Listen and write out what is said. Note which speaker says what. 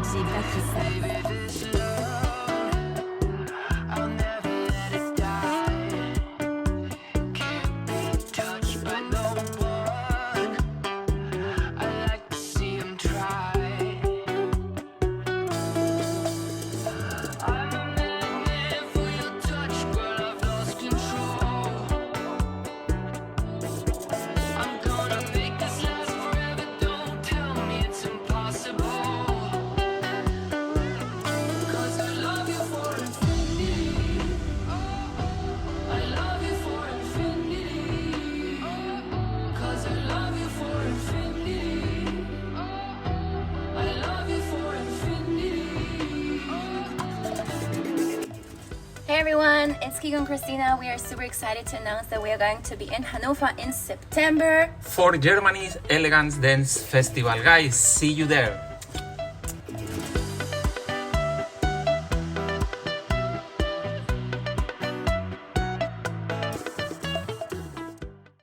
Speaker 1: DJ Bachata.
Speaker 2: Hey everyone, it's Kiko Christina. We are super excited to announce that we are going to be in Hanover in September
Speaker 3: for Germany's EleganzDance Festival. Guys, see you there.